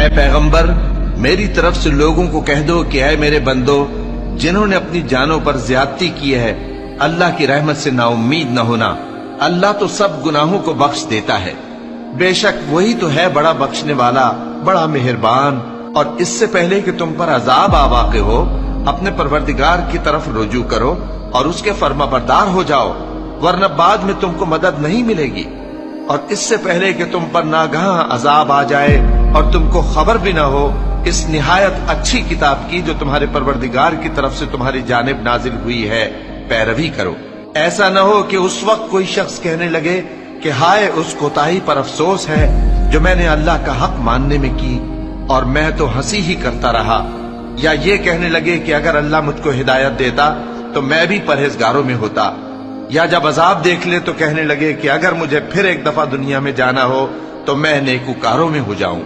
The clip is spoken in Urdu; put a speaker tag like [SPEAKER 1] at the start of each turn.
[SPEAKER 1] اے پیغمبر، میری طرف سے لوگوں کو کہہ دو کہ اے میرے بندو، جنہوں نے اپنی جانوں پر زیادتی کی ہے، اللہ کی رحمت سے نا امید نہ ہونا۔ اللہ تو سب گناہوں کو بخش دیتا ہے، بے شک وہی تو ہے بڑا بخشنے والا، بڑا مہربان۔ اور اس سے پہلے کہ تم پر عذاب آ واقع ہو، اپنے پروردگار کی طرف رجوع کرو اور اس کے فرما بردار ہو جاؤ، ورنہ بعد میں تم کو مدد نہیں ملے گی۔ اور اس سے پہلے کہ تم پر ناگہاں عذاب آ جائے اور تم کو خبر بھی نہ ہو، اس نہایت اچھی کتاب کی جو تمہارے پروردگار کی طرف سے تمہاری جانب نازل ہوئی ہے پیروی کرو۔ ایسا نہ ہو کہ اس وقت کوئی شخص کہنے لگے کہ ہائے اس کوتاہی پر افسوس ہے جو میں نے اللہ کا حق ماننے میں کی، اور میں تو ہنسی ہی کرتا رہا، یا یہ کہنے لگے کہ اگر اللہ مجھ کو ہدایت دیتا تو میں بھی پرہیزگاروں میں ہوتا، یا جب عذاب دیکھ لے تو کہنے لگے کہ اگر مجھے پھر ایک دفعہ دنیا میں جانا ہو تو میں نیکوکاروں میں ہو جاؤں۔